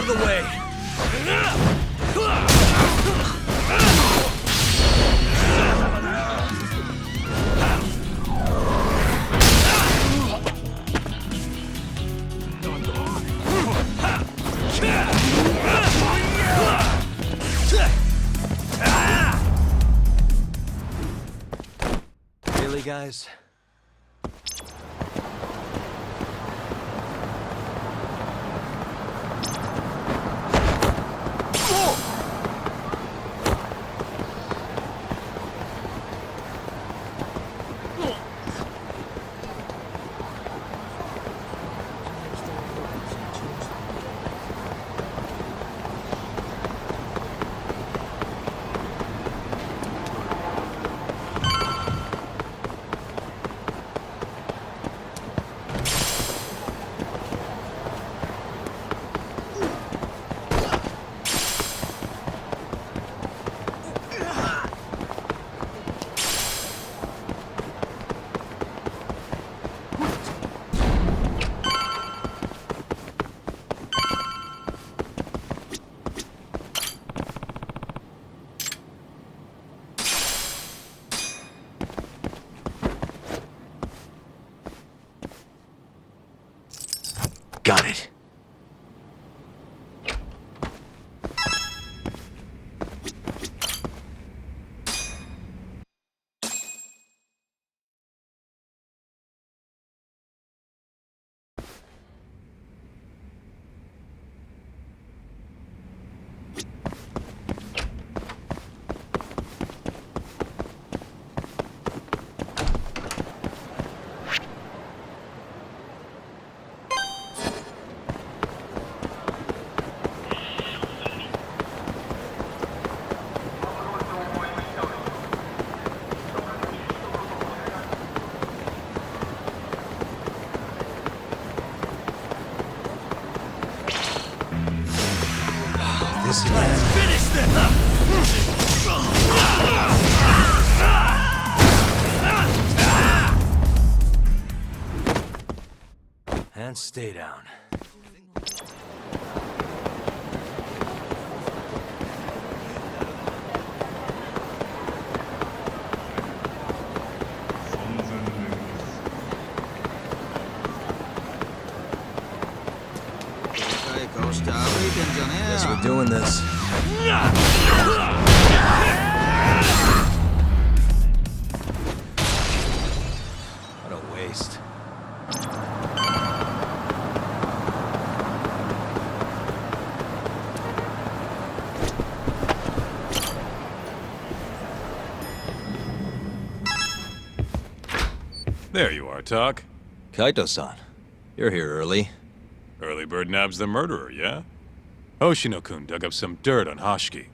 of the way! Really, guys? Got it. Let's finish this! And stay down. Guess we're doing this. What a waste. There you are, Tak. Kaito-san, you're here early. Early bird nabs the murderer, yeah? Hoshino-kun dug up some dirt on Hashiki.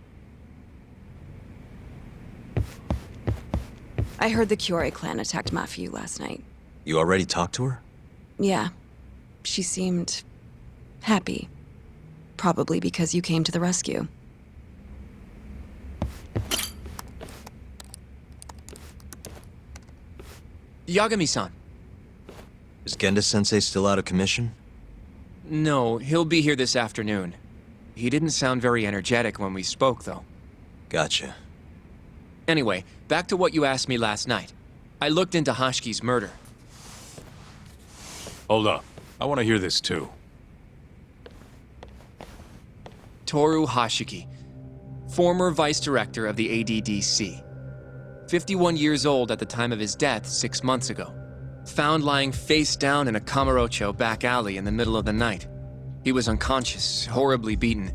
I heard the Kyorei clan attacked Mafiu last night. You already talked to her? Yeah. She seemed... happy. Probably because you came to the rescue. Yagami-san. Is Genda-sensei still out of commission? No, he'll be here this afternoon. He didn't sound very energetic when we spoke, though. Gotcha. Anyway, back to what you asked me last night. I looked into Hashiki's murder. Hold up. I want to hear this too. Toru Hashiki, former vice director of the ADDC. 51 years old at the time of his death 6 months ago. Found lying face down in a Kamurocho back alley in the middle of the night. He was unconscious, horribly beaten.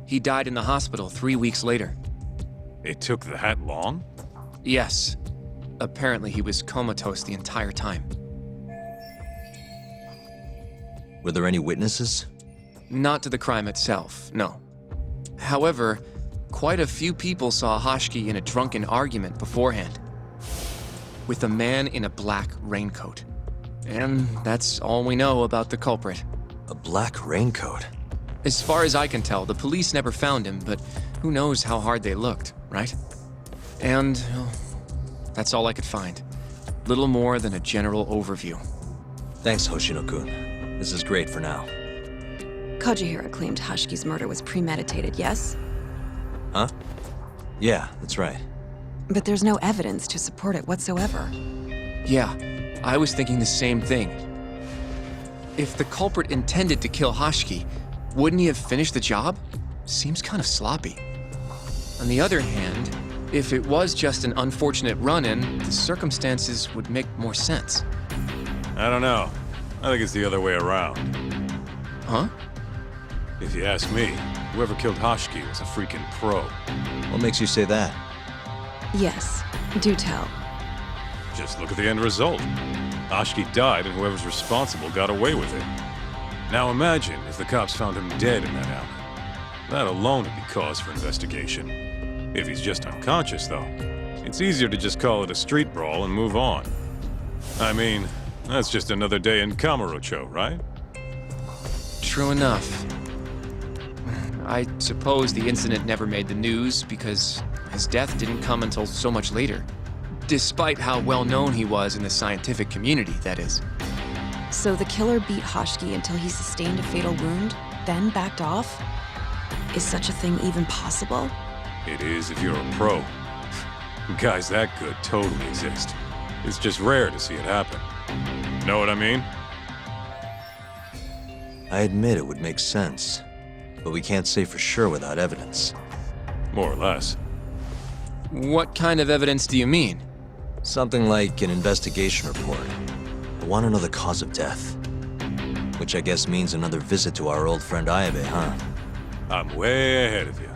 He died in the hospital 3 weeks later. It took that long? Yes. Apparently he was comatose the entire time. Were there any witnesses? Not to the crime itself, no. However, quite a few people saw Hashiki in a drunken argument beforehand. With a man in a black raincoat. And that's all we know about the culprit. A black raincoat? As far as I can tell, the police never found him, but who knows how hard they looked, right? And well, that's all I could find. Little more than a general overview. Thanks, Hoshino-kun. This is great for now. Kojihira claimed Hashiki's murder was premeditated, yes? Huh? Yeah, that's right. But there's no evidence to support it whatsoever. Yeah, I was thinking the same thing. If the culprit intended to kill Hashiki, wouldn't he have finished the job? Seems kind of sloppy. On the other hand, if it was just an unfortunate run-in, the circumstances would make more sense. I don't know. I think it's the other way around. Huh? If you ask me, whoever killed Hashiki was a freaking pro. What makes you say that? Yes, do tell. Just look at the end result. Hashiki died and whoever's responsible got away with it. Now imagine if the cops found him dead in that alley. That alone would be cause for investigation. If he's just unconscious, though, it's easier to just call it a street brawl and move on. I mean, that's just another day in Kamurocho, right? True enough. I suppose the incident never made the news because his death didn't come until so much later. Despite how well known he was in the scientific community, that is. So the killer beat Hashiki until he sustained a fatal wound, then backed off? Is such a thing even possible? It is if you're a pro. Guys that good totally exist. It's just rare to see it happen. Know what I mean? I admit it would make sense, but we can't say for sure without evidence. More or less. What kind of evidence do you mean? Something like an investigation report. I want to know the cause of death. Which I guess means another visit to our old friend Ayabe, huh? I'm way ahead of you.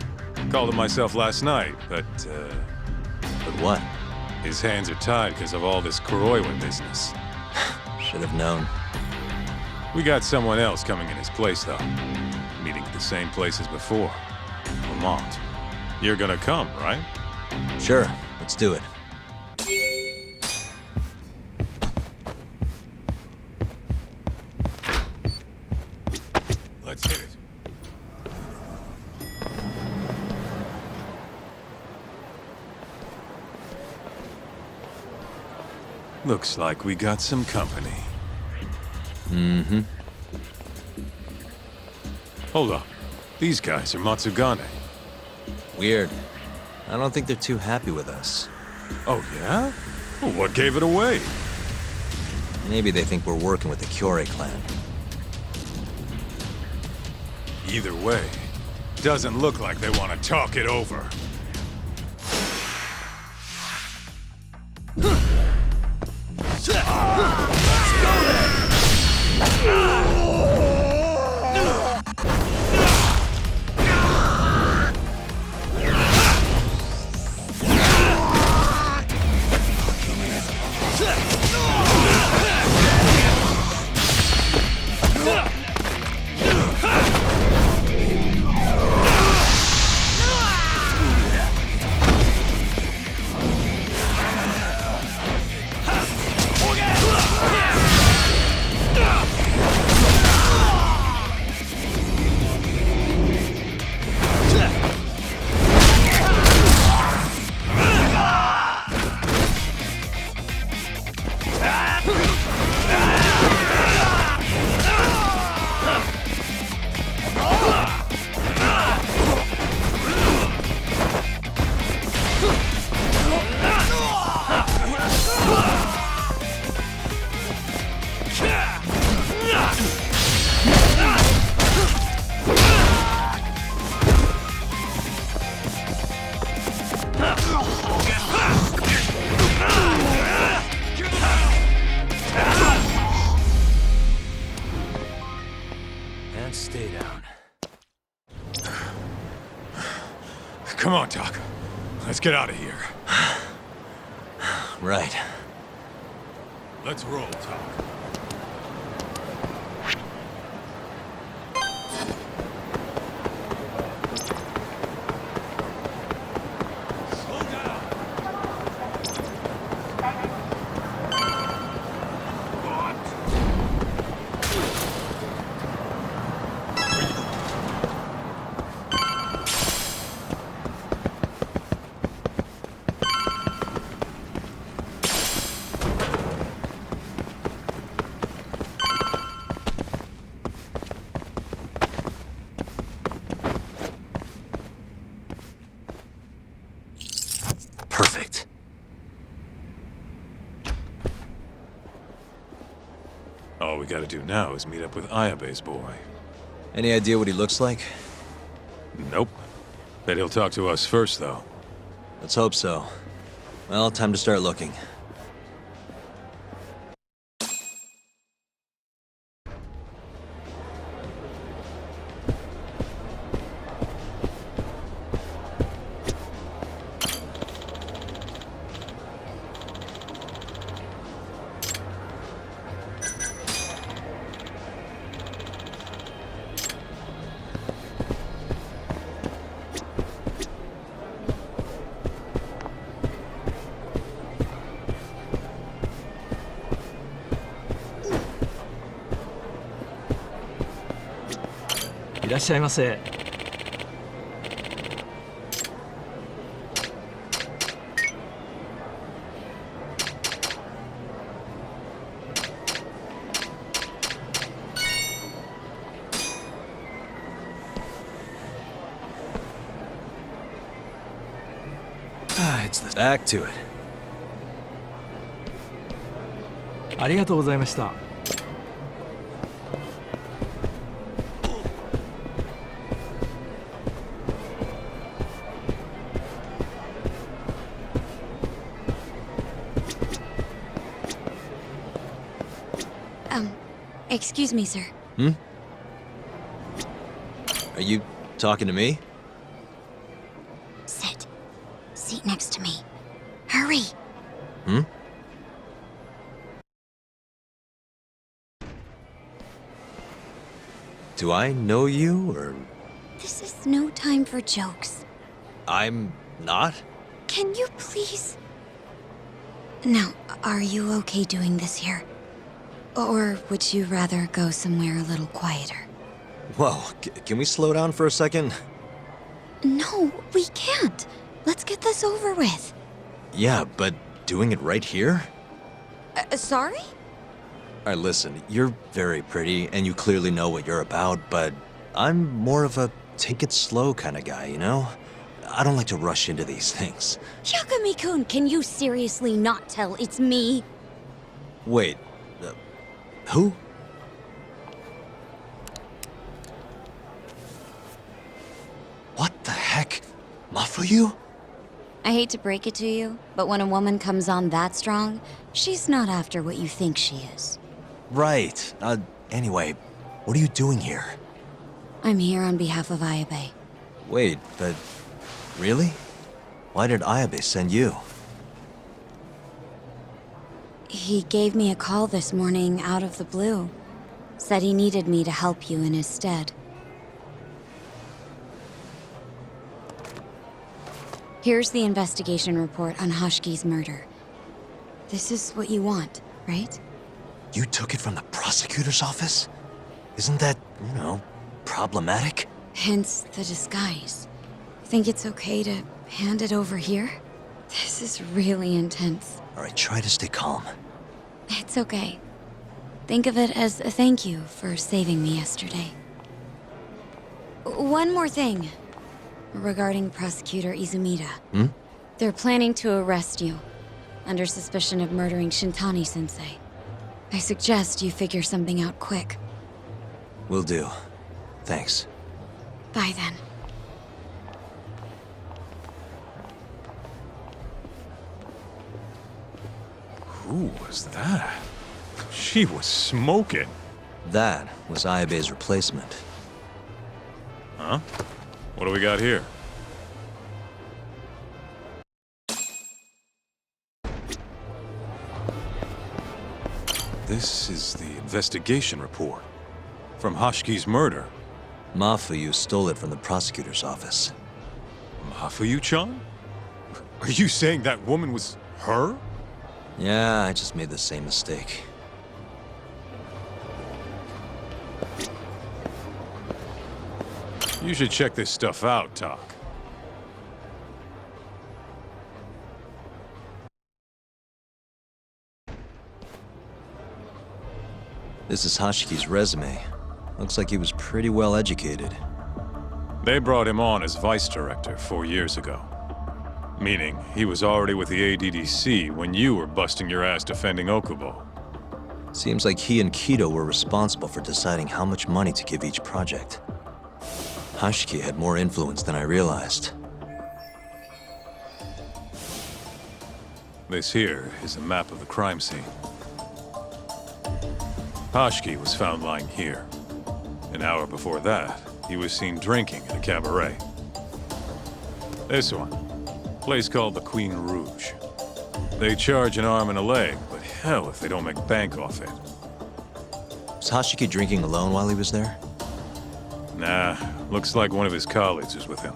Called him myself last night, but But what? his hands are tied because of all this Kuroiwa business. Should have known. We got someone else coming in his place, though. Meeting at the same place as before. Lamont. You're gonna come, right? Sure, let's do it. Let's hit it. Looks like we got some company. Mm-hmm. Hold up. These guys are Matsugane. Weird. I don't think they're too happy with us. Oh, yeah? Well, what gave it away? Maybe they think we're working with the Kyorei clan. Either way, doesn't look like they want to talk it over. And stay down. Come on, Doc. Let's get out of here. Right. Let's roll, Doc. Slow down. All we gotta do now is meet up with Ayabe's boy. Any idea what he looks like? Nope. Bet he'll talk to us first, though. Let's hope so. Well, time to start looking. It's the back to it. ありがとうございました。Excuse me, sir. Are you talking to me? Sit. Seat next to me. Hurry. Do I know you, or... This is no time for jokes. I'm not? Can you please... Now, are you okay doing this here? Or would you rather go somewhere a little quieter? Whoa, can we slow down for a second? No, we can't. Let's get this over with. Yeah, but doing it right here? Sorry? Alright, listen, you're very pretty, and you clearly know what you're about, but I'm more of a take it slow kind of guy, you know? I don't like to rush into these things. Hyakumi-kun, can you seriously not tell it's me? Wait, who? What the heck? Mafuyu? I hate to break it to you, but when a woman comes on that strong, she's not after what you think she is. Right. Anyway, what are you doing here? I'm here on behalf of Ayabe. Wait, but... really? Why did Ayabe send you? He gave me a call this morning out of the blue. Said he needed me to help you in his stead. Here's the investigation report on Hoshiki's murder. This is what you want, right? You took it from the prosecutor's office? Isn't that, you know, problematic? Hence the disguise. Think it's okay to hand it over here? This is really intense. Alright, try to stay calm. It's okay. Think of it as a thank you for saving me yesterday. One more thing. Regarding Prosecutor Izumida. They're planning to arrest you, under suspicion of murdering Shintani-sensei. I suggest you figure something out quick. Will do. Thanks. Bye then. Who was that? She was smoking. That was Ayabe's replacement. Huh? What do we got here? This is the investigation report. From Hoshiki's murder. Mafuyu stole it from the prosecutor's office. Mafuyu-chan? Are you saying that woman was her? Yeah, I just made the same mistake. You should check this stuff out, Tak. This is Hoshiki's resume. Looks like he was pretty well educated. They brought him on as vice director 4 years ago. Meaning, he was already with the ADDC when you were busting your ass defending Okubo. Seems like he and Kido were responsible for deciding how much money to give each project. Hashiki had more influence than I realized. This here is a map of the crime scene. Hashiki was found lying here. An hour before that, he was seen drinking at a cabaret. This one, place called the Queen Rouge. They charge an arm and a leg, but hell if they don't make bank off it. Was Hashiki drinking alone while he was there? Nah, looks like one of his colleagues was with him.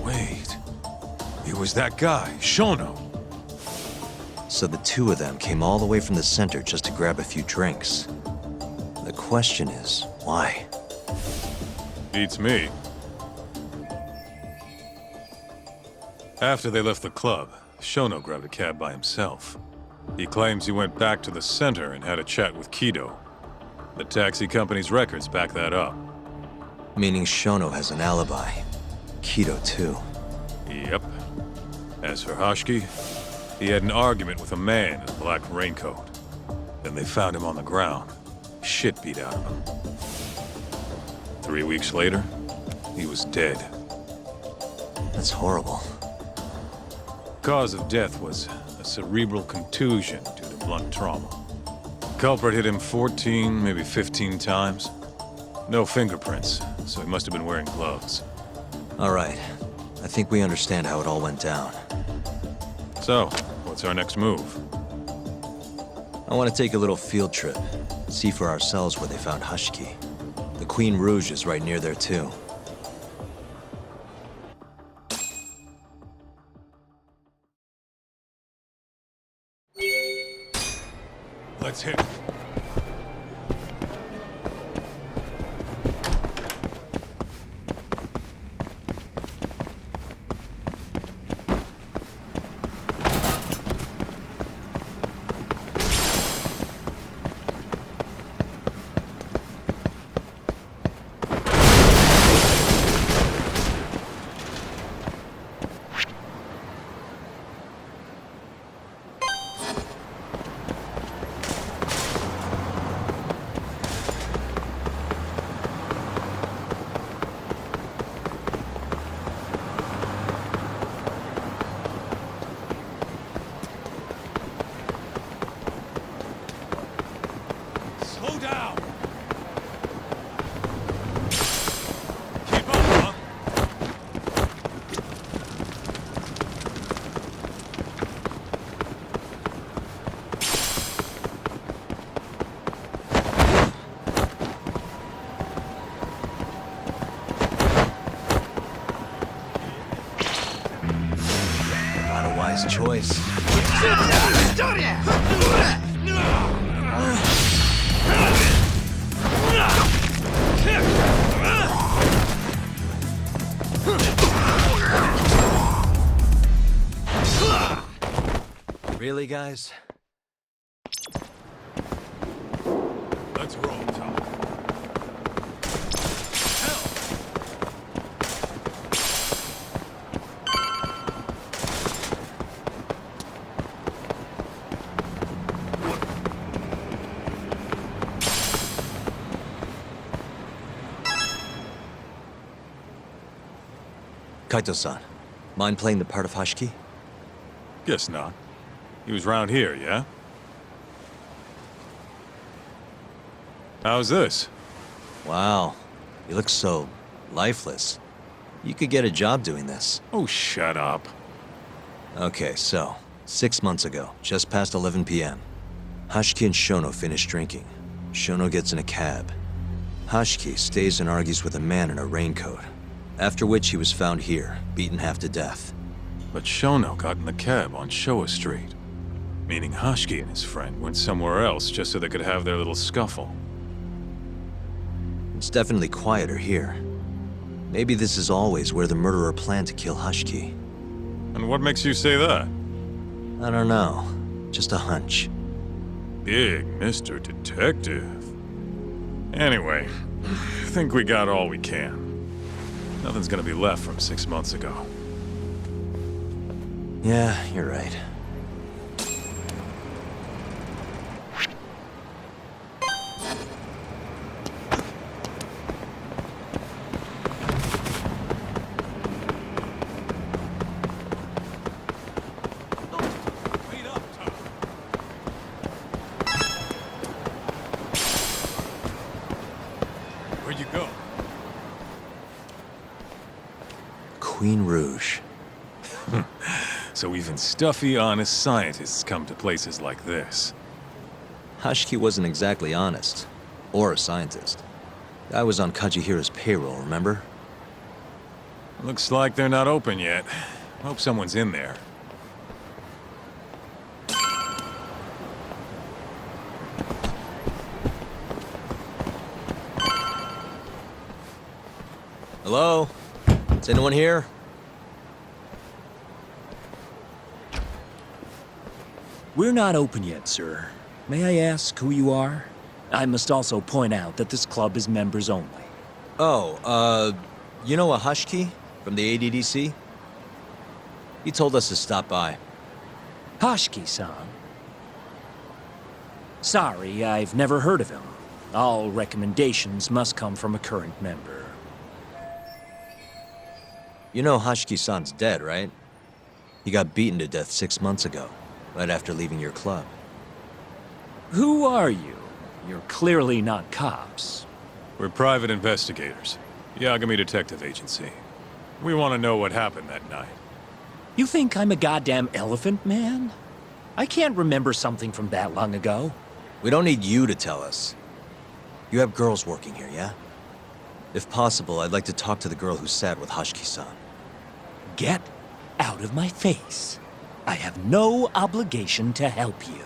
Wait, it was that guy, Shono. So the two of them came all the way from the center just to grab a few drinks. The question is, why? Beats me. After they left the club, Shono grabbed a cab by himself. He claims he went back to the center and had a chat with Kido. The taxi company's records back that up. Meaning Shono has an alibi. Kido too. Yep. As for Hashiki, he had an argument with a man in a black raincoat. Then they found him on the ground. Shit beat out of him. 3 weeks later, he was dead. That's horrible. Cause of death was a cerebral contusion due to blunt trauma. Culprit hit him 14, maybe 15 times. No fingerprints, so he must have been wearing gloves. All right. I think we understand how it all went down. So, what's our next move? I want to take a little field trip. See for ourselves where they found Hashiki. The Queen Rouge is right near there too. Let's hit it. Slow down! Keep up, huh? Not a wise choice. Really, guys? Let's roll, Tom. Kaito-san, mind playing the part of Hashiki? Guess not. He was round here, yeah? How's this? Wow, you look so lifeless. You could get a job doing this. Oh, shut up. Okay, so, 6 months ago, just past 11 p.m., Hashiki and Shono finish drinking. Shono gets in a cab. Hashiki stays and argues with a man in a raincoat, after which he was found here, beaten half to death. But Shono got in the cab on Showa Street. Meaning Hashiki and his friend went somewhere else just so they could have their little scuffle. It's definitely quieter here. Maybe this is always where the murderer planned to kill Hashiki. And what makes you say that? I don't know. Just a hunch. Big Mr. Detective. Anyway, I think we got all we can. Nothing's gonna be left from 6 months ago. Yeah, you're right. Queen Rouge. So even stuffy, honest scientists come to places like this. Hashiki wasn't exactly honest. Or a scientist. Guy was on Kajihira's payroll, remember? Looks like they're not open yet. Hope someone's in there. Hello? Is anyone here? We're not open yet, sir. May I ask who you are? I must also point out that this club is members only. Oh, you know a Hashiki from the ADDC? He told us to stop by. Hashiki-san. Sorry, I've never heard of him. All recommendations must come from a current member. You know Hashiki-san's dead, right? He got beaten to death 6 months ago, right after leaving your club. Who are you? You're clearly not cops. We're private investigators. Yagami Detective Agency. We want to know what happened that night. You think I'm a goddamn elephant man? I can't remember something from that long ago. We don't need you to tell us. You have girls working here, yeah? If possible, I'd like to talk to the girl who sat with Hashiki-san. Get out of my face. I have no obligation to help you.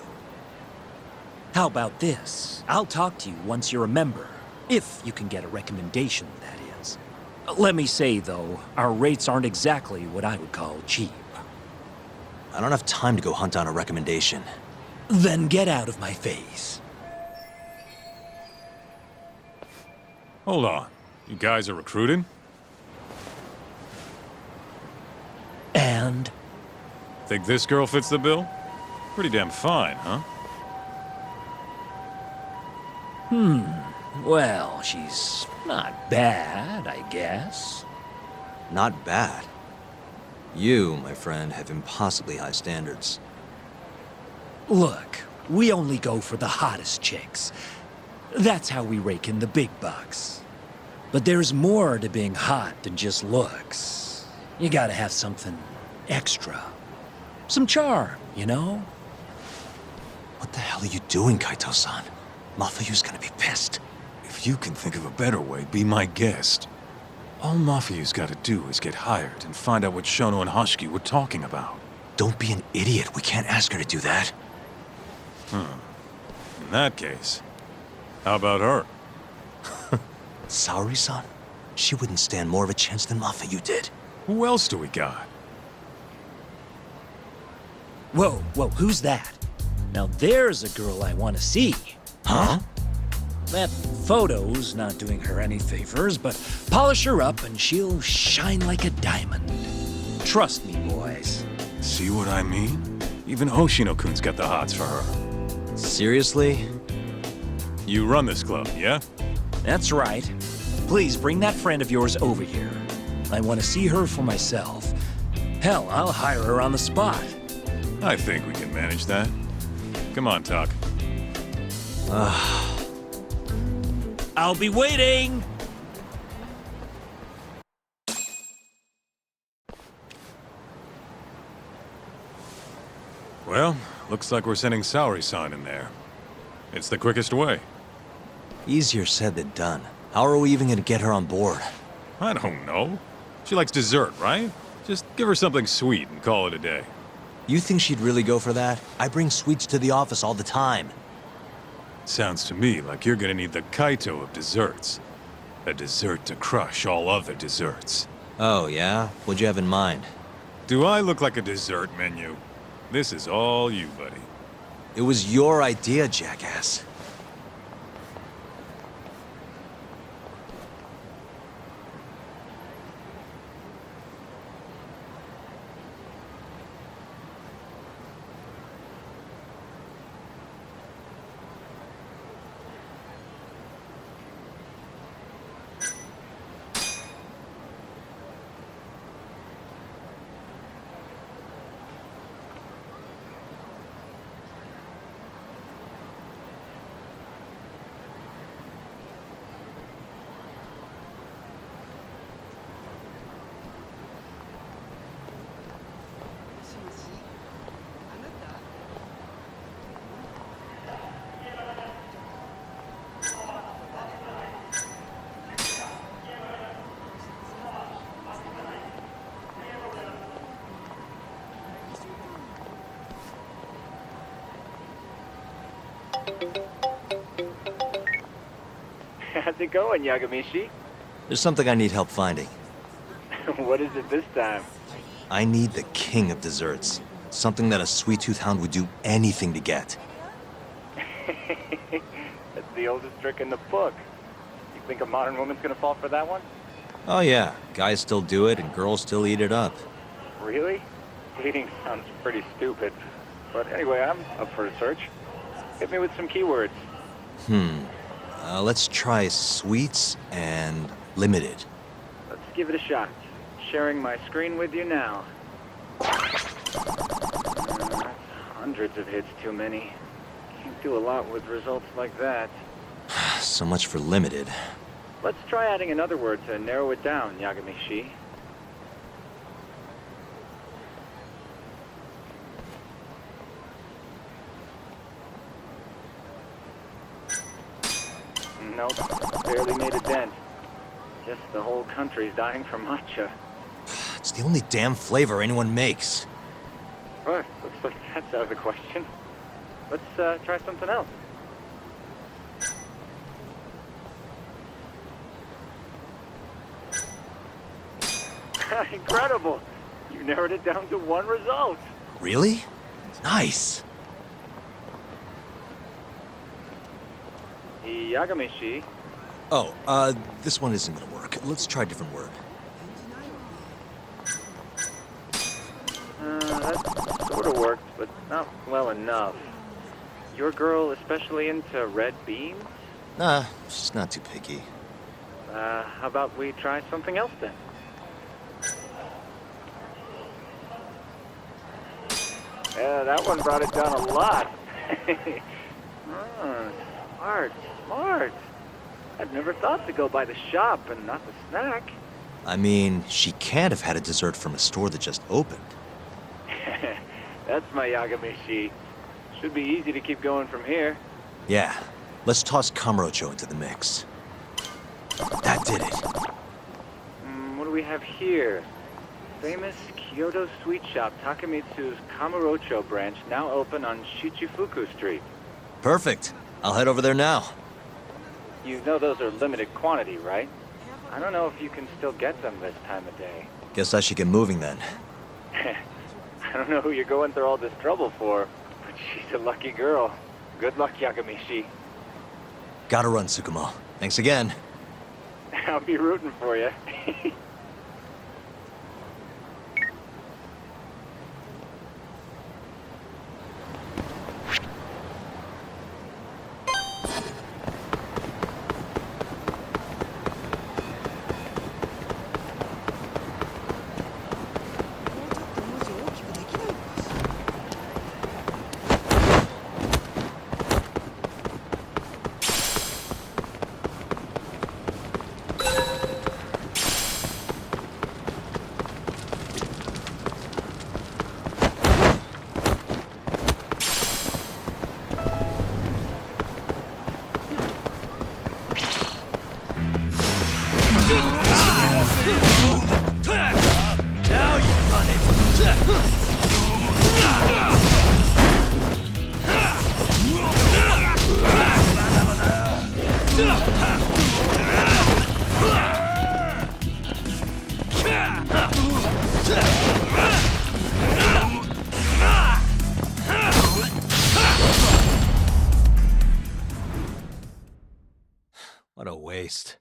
How about this? I'll talk to you once you're a member. If you can get a recommendation, that is. Let me say, though, our rates aren't exactly what I would call cheap. I don't have time to go hunt down a recommendation. Then get out of my face. Hold on. You guys are recruiting? And? Think this girl fits the bill? Pretty damn fine, huh? Well, she's not bad, I guess. Not bad. You, my friend, have impossibly high standards. Look, we only go for the hottest chicks. That's how we rake in the big bucks. But there's more to being hot than just looks. You gotta have something extra. Some charm, you know? What the hell are you doing, Kaito-san? Mafuyu's gonna be pissed. If you can think of a better way, be my guest. All Mafuyu's gotta do is get hired and find out what Shono and Hashiki were talking about. Don't be an idiot. We can't ask her to do that. In that case, how about her? Saori-san? She wouldn't stand more of a chance than Mafuyu did. Who else do we got? Whoa, who's that? Now there's a girl I want to see. Huh? That photo's not doing her any favors, but polish her up and she'll shine like a diamond. Trust me, boys. See what I mean? Even Hoshino-kun's got the hots for her. Seriously? You run this club, yeah? That's right. Please bring that friend of yours over here. I want to see her for myself. Hell, I'll hire her on the spot. I think we can manage that. Come on, Tuck. I'll be waiting! Well, looks like we're sending Saori-san in there. It's the quickest way. Easier said than done. How are we even gonna get her on board? I don't know. She likes dessert, right? Just give her something sweet and call it a day. You think she'd really go for that? I bring sweets to the office all the time. Sounds to me like you're gonna need the Kaito of desserts. A dessert to crush all other desserts. Oh, yeah? What'd you have in mind? Do I look like a dessert menu? This is all you, buddy. It was your idea, jackass. How's it going, Yagamishi? There's something I need help finding. What is it this time? I need the king of desserts. Something that a sweet-tooth hound would do anything to get. That's the oldest trick in the book. You think a modern woman's gonna fall for that one? Oh yeah, guys still do it and girls still eat it up. Really? Dating sounds pretty stupid. But anyway, I'm up for a search. Hit me with some keywords. Let's try sweets and limited. Let's give it a shot. Sharing my screen with you now. Hundreds of hits too many. Can't do a lot with results like that. So much for limited. Let's try adding another word to narrow it down, Yagamishi. Nope, barely made a dent. Guess the whole country's dying for matcha. It's the only damn flavor anyone makes. What? Looks like that's out of the question. Let's try something else. Incredible! You narrowed it down to one result. Really? Nice. Yagamishi. Oh, this one isn't gonna work. Let's try a different word. That sort of worked, but not well enough. Your girl especially into red beans? Nah, she's not too picky. How about we try something else then? Yeah, that one brought it down a lot. Smart. I'd never thought to go by the shop and not the snack. I mean, she can't have had a dessert from a store that just opened. That's my Yagamishi. Should be easy to keep going from here. Yeah, let's toss Kamurocho into the mix. That did it. What do we have here? Famous Kyoto sweet shop Takemitsu's Kamurocho branch now open on Shichifuku Street. Perfect. I'll head over there now. You know those are limited quantity, right? I don't know if you can still get them this time of day. Guess I should get moving then. I don't know who you're going through all this trouble for, but she's a lucky girl. Good luck, Yagamishi. Gotta run, Tsukumo. Thanks again. I'll be rooting for you. What a waste.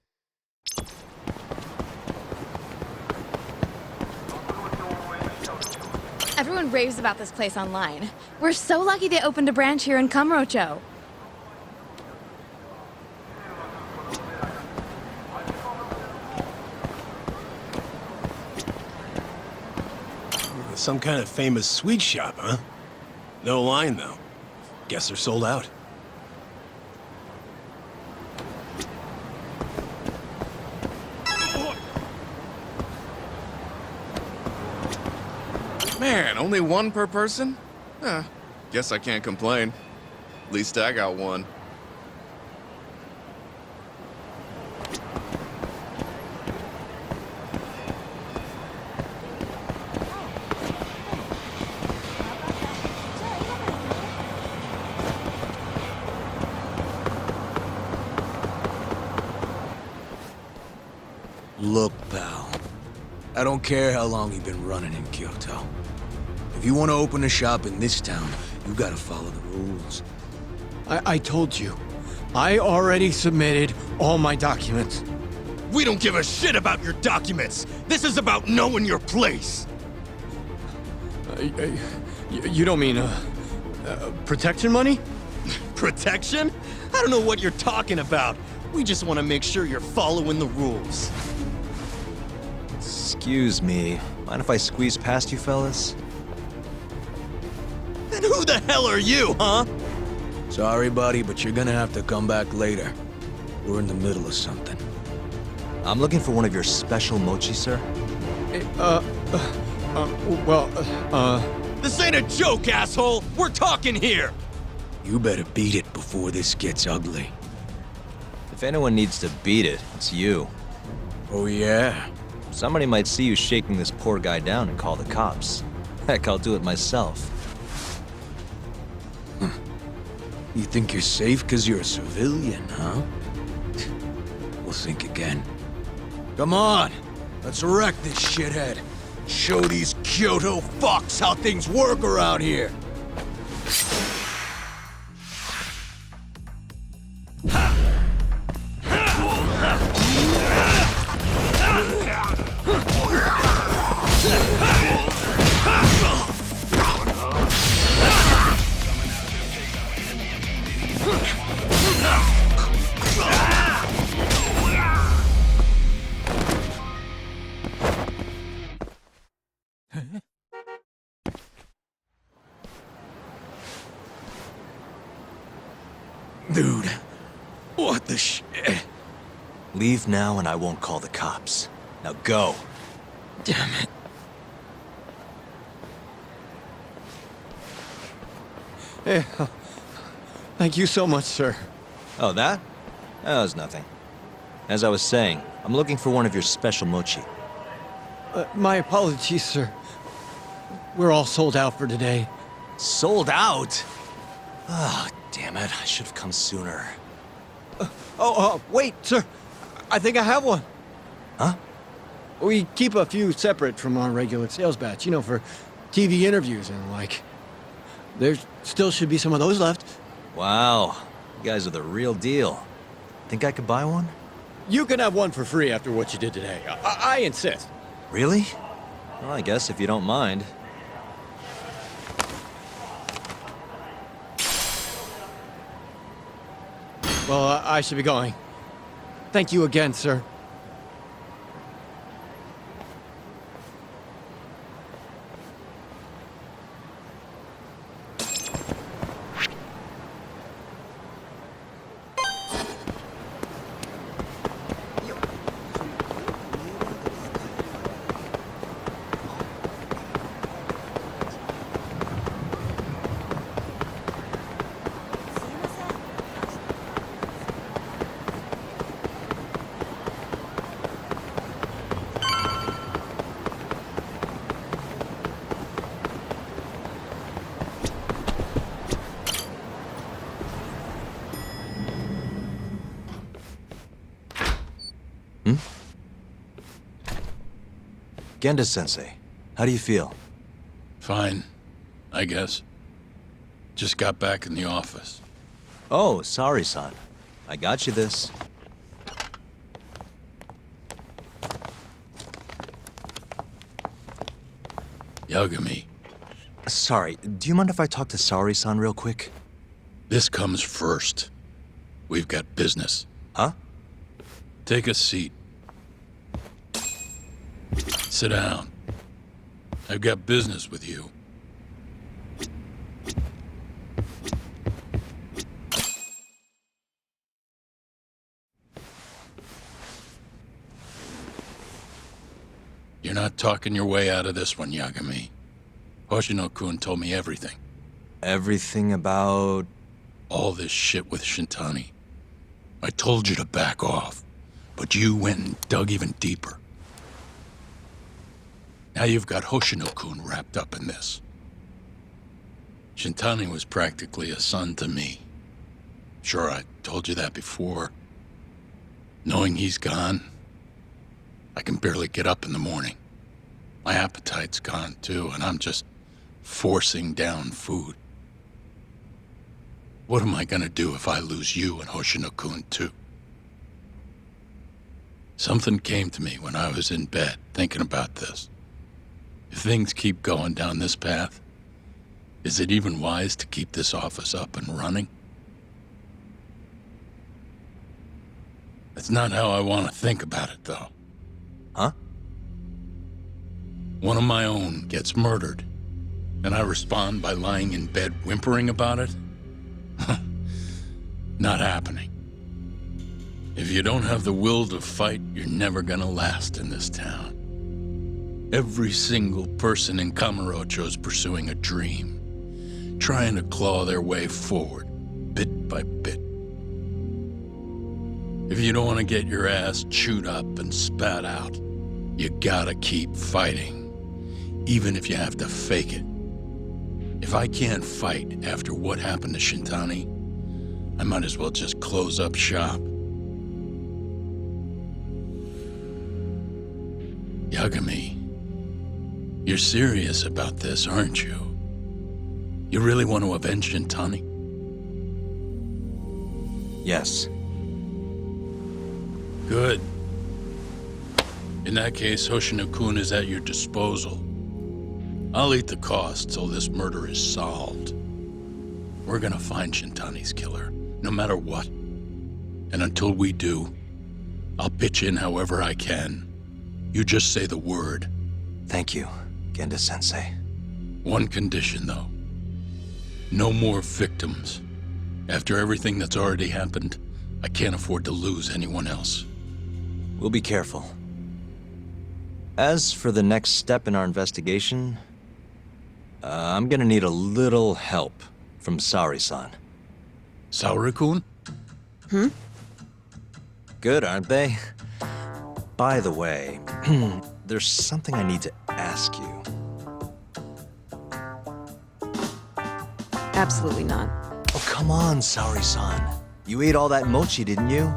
Everyone raves about this place online. We're so lucky they opened a branch here in Kamurocho. Some kind of famous sweet shop, huh? No line, though. Guess they're sold out. Man, only one per person? Guess I can't complain. At least I got one. Look, pal. I don't care how long you've been running in Kyoto. If you want to open a shop in this town, you gotta follow the rules. I told you. I already submitted all my documents. We don't give a shit about your documents! This is about knowing your place! You don't mean, protection money? Protection? I don't know what you're talking about. We just want to make sure you're following the rules. Excuse me. Mind if I squeeze past you fellas? And who the hell are you, huh? Sorry, buddy, but you're gonna have to come back later. We're in the middle of something. I'm looking for one of your special mochi, sir. This ain't a joke, asshole! We're talking here! You better beat it before this gets ugly. If anyone needs to beat it, it's you. Oh, yeah? Somebody might see you shaking this poor guy down and call the cops. Heck, I'll do it myself. You think you're safe because you're a civilian, huh? We'll think again. Come on! Let's wreck this shithead. Show these Kyoto fucks how things work around here! Dude, what the shit? Leave now and I won't call the cops. Now go. Damn it. Hey, thank you so much, sir. Oh, that? That was nothing. As I was saying, I'm looking for one of your special mochi. My apologies, sir. We're all sold out for today. Sold out? Ah, damn it. I should have come sooner. Wait, sir. I think I have one. Huh? We keep a few separate from our regular sales batch, you know, for TV interviews and like. There still should be some of those left. Wow. You guys are the real deal. Think I could buy one? You can have one for free after what you did today. I insist. Really? Well, I guess if you don't mind. Well, I should be going. Thank you again, sir. Genda-sensei, how do you feel? Fine, I guess. Just got back in the office. Oh, sorry, son. I got you this. Yagami, Sorry, do you mind if I talk to Sari-san real quick? this comes first. We've got business. Huh? Take a seat. Sit down. I've got business with you. You're not talking your way out of this one, Yagami. Hoshino-kun told me everything. Everything about... All this shit with Shintani. I told you to back off, but you went and dug even deeper. Now you've got Hoshino-kun wrapped up in this. Shintani was practically a son to me. Sure, I told you that before. Knowing he's gone, I can barely get up in the morning. My appetite's gone too, and I'm just forcing down food. What am I gonna do if I lose you and Hoshino-kun too? Something came to me when I was in bed thinking about this. If things keep going down this path, is it even wise to keep this office up and running? That's not how I want to think about it, though. Huh? One of my own gets murdered, and I respond by lying in bed whimpering about it? Not happening. If you don't have the will to fight, you're never gonna last in this town. Every single person in Kamurocho's pursuing a dream, trying to claw their way forward, bit by bit. If you don't want to get your ass chewed up and spat out, you gotta keep fighting, even if you have to fake it. If I can't fight after what happened to Shintani, I might as well just close up shop. Yagami, you're serious about this, aren't you? You really want to avenge Shintani? Yes. Good. In that case, Hoshino-kun is at your disposal. I'll eat the cost till this murder is solved. We're gonna find Shintani's killer, no matter what. And until we do, I'll pitch in however I can. You just say the word. Thank you, Genda-sensei. One condition, though. No more victims. After everything that's already happened, I can't afford to lose anyone else. We'll be careful. As for the next step in our investigation, I'm gonna need a little help from Saori-san. Saori-kun? Good, aren't they? By the way, there's something I need to ask you. Absolutely not. Oh, come on, Saori-san. You ate all that mochi, didn't you?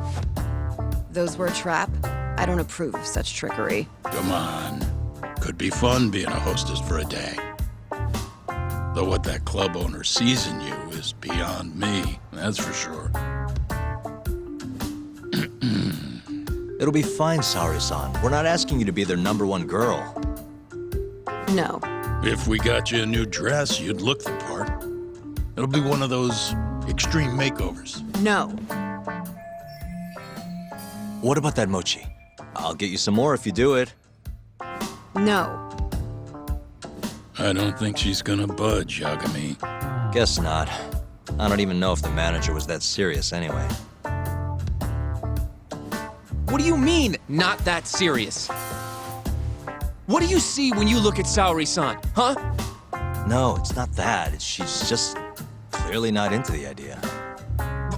Those were a trap. I don't approve of such trickery. Come on. Could be fun being a hostess for a day. Though what that club owner sees in you is beyond me, that's for sure. It'll be fine, Saori-san. We're not asking you to be their #1 girl. No. If we got you a new dress, you'd look the part. It'll be one of those extreme makeovers. No. What about that mochi? I'll get you some more if you do it. No. I don't think she's gonna budge, Yagami. Guess not. I don't even know if the manager was that serious anyway. What do you mean, not that serious? What do you see when you look at Saori-san, huh? No, it's not that. She's just clearly not into the idea.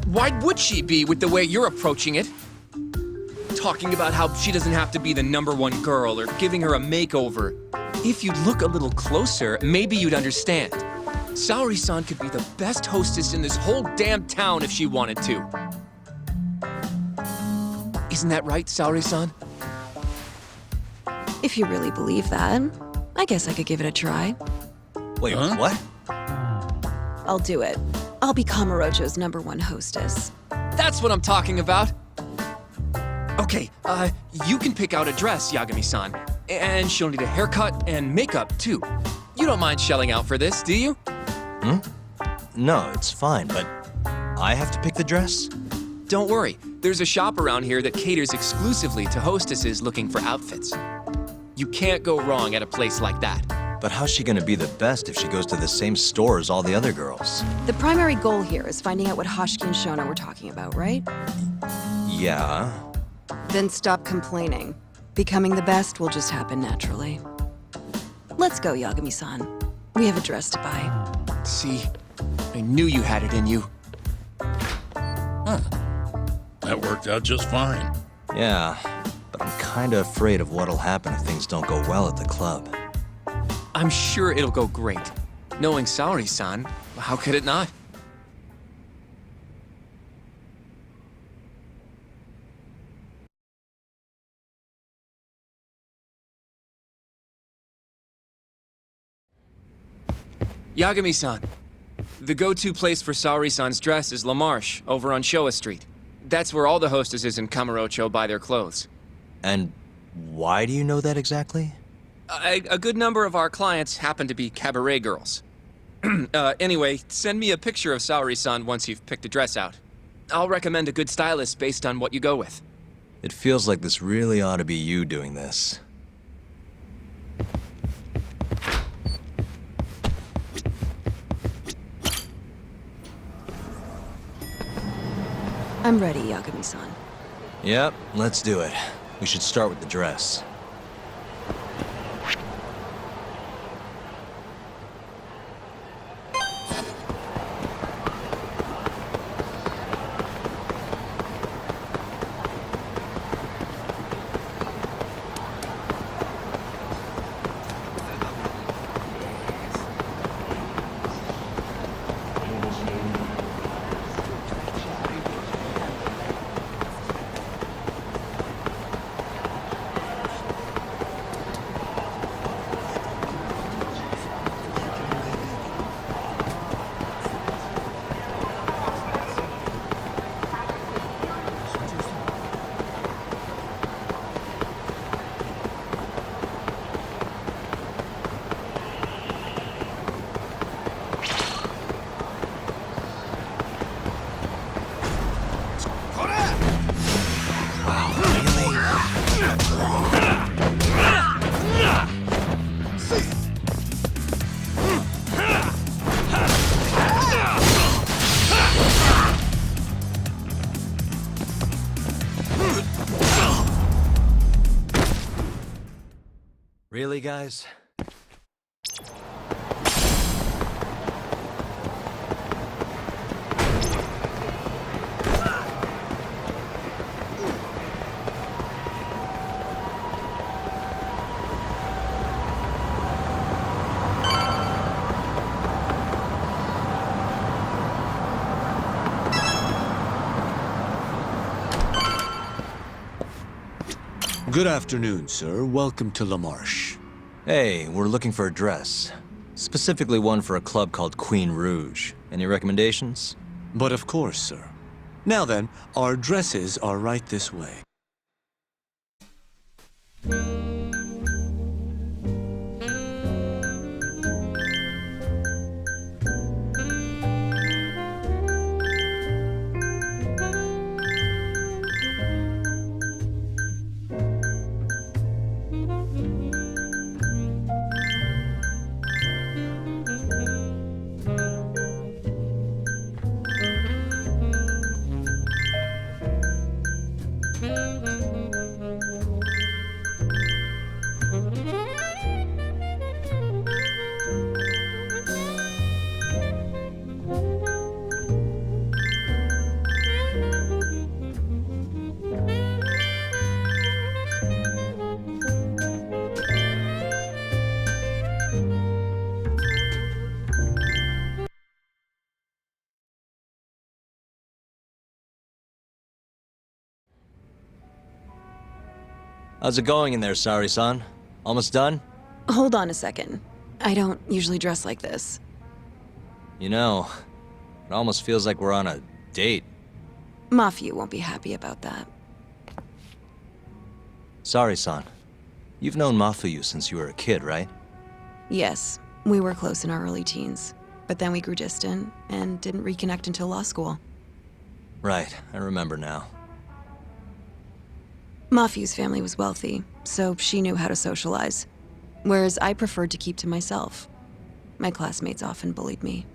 Why would she be with the way you're approaching it? Talking about how she doesn't have to be the #1 girl or giving her a makeover. If you'd look a little closer, maybe you'd understand. Saori-san could be the best hostess in this whole damn town if she wanted to. Isn't that right, Saori-san? If you really believe that, I guess I could give it a try. Wait, what? I'll do it. I'll be Kamurocho's #1 hostess. That's what I'm talking about. Okay, you can pick out a dress, Yagami-san. And she'll need a haircut and makeup, too. You don't mind shelling out for this, do you? No, it's fine, but I have to pick the dress? Don't worry. There's a shop around here that caters exclusively to hostesses looking for outfits. You can't go wrong at a place like that. But how's she gonna be the best if she goes to the same store as all the other girls? The primary goal here is finding out what Hoshiki and Shono were talking about, right? Yeah. Then stop complaining. Becoming the best will just happen naturally. Let's go, Yagami-san. We have a dress to buy. See, I knew you had it in you. That worked out just fine. Yeah, but I'm kinda afraid of what'll happen if things don't go well at the club. I'm sure it'll go great. Knowing Saori-san, how could it not? Yagami-san. The go-to place for Saori-san's dress is La Marche, over on Showa Street. That's where all the hostesses in Kamurocho buy their clothes. And why do you know that exactly? A good number of our clients happen to be cabaret girls. Anyway, send me a picture of Saori-san once you've picked a dress out. I'll recommend a good stylist based on what you go with. It feels like this really ought to be you doing this. I'm ready, Yagami-san. Yep, let's do it. We should start with the dress. Really, guys? Good afternoon, sir. Welcome to La Marche. Hey, we're looking for a dress. Specifically one for a club called Queen Rouge. Any recommendations? But of course, sir. Now then, our dresses are right this way. How's it going in there, Saori-san? Almost done? Hold on a second. I don't usually dress like this. You know, it almost feels like we're on a date. Mafia won't be happy about that. Saori-san, you've known Mafuyu since you were a kid, right? Yes, we were close in our early teens, but then we grew distant and didn't reconnect until law school. Right, I remember now. Mafuyu's family was wealthy, so she knew how to socialize, whereas I preferred to keep to myself. My classmates often bullied me.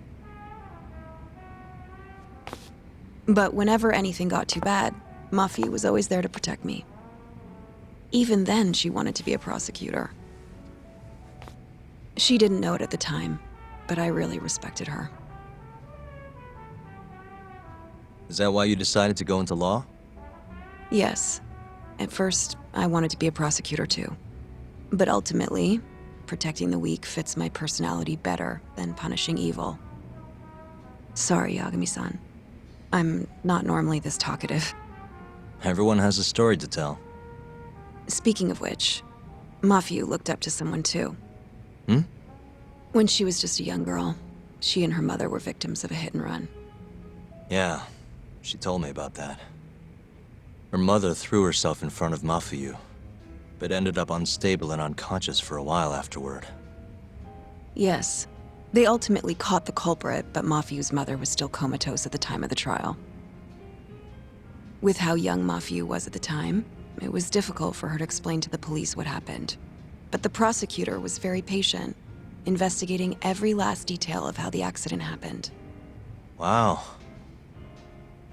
But whenever anything got too bad, Mafuyu was always there to protect me. Even then, she wanted to be a prosecutor. She didn't know it at the time, but I really respected her. Is that why you decided to go into law? Yes. At first, I wanted to be a prosecutor too. But ultimately, protecting the weak fits my personality better than punishing evil. Sorry, Yagami-san. I'm not normally this talkative. Everyone has a story to tell. Speaking of which, Mafuyu looked up to someone too. Hmm? When she was just a young girl, She and her mother were victims of a hit and run. Yeah, she told me about that. Her mother threw herself in front of Mafuyu, but ended up unstable and unconscious for a while afterward. Yes. They ultimately caught the culprit, but Mafuyu's mother was still comatose at the time of the trial. With how young Mafuyu was at the time, it was difficult for her to explain to the police what happened. But the prosecutor was very patient, investigating every last detail of how the accident happened. Wow.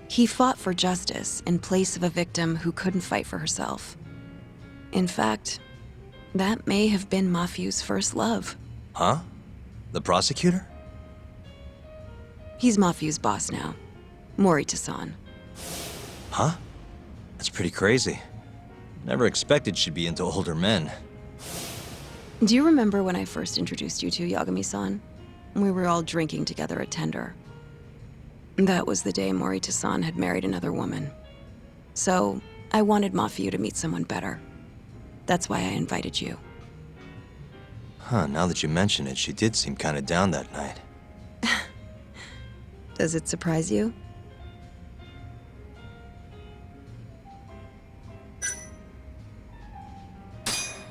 He fought for justice in place of a victim who couldn't fight for herself. In fact, that may have been Mafuyu's first love. Huh? The prosecutor? He's Mafuyu's boss now, Morita-san. Huh? That's pretty crazy. Never expected she'd be into older men. Do you remember when I first introduced you to Yagami-san? We were all drinking together at Tender. That was the day Morita-san had married another woman. So, I wanted Mafuyu to meet someone better. That's why I invited you. Huh, now that you mention it, she did seem kinda down that night. Does it surprise you?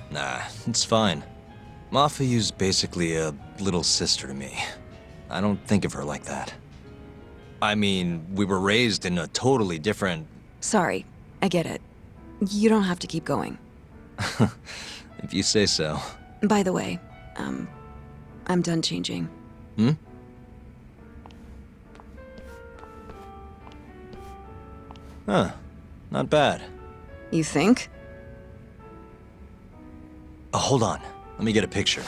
Nah, it's fine. Mafuyu's basically a little sister to me. I don't think of her like that. I mean, we were raised in a totally different... Sorry, I get it. You don't have to keep going. If you say so. By the way, I'm done changing. Hmm? Huh. Not bad. You think? Oh, hold on. Let me get a picture.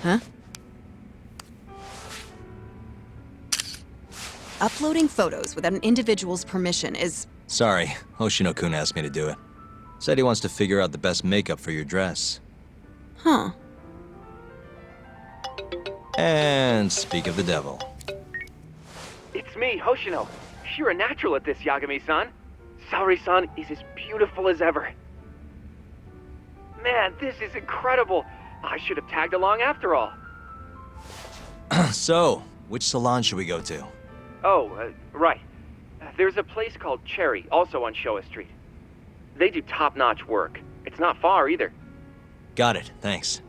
Huh? Uploading photos without an individual's permission is... Sorry, Hoshino-kun asked me to do it. Said he wants to figure out the best makeup for your dress. Huh. And speak of the devil. It's me, Hoshino. You're a natural at this, Yagami-san. Saori-san is as beautiful as ever. Man, this is incredible. I should have tagged along after all. So, which salon should we go to? Oh, right. There's a place called Cherry, also on Showa Street. They do top-notch work. It's not far either. Got it, thanks.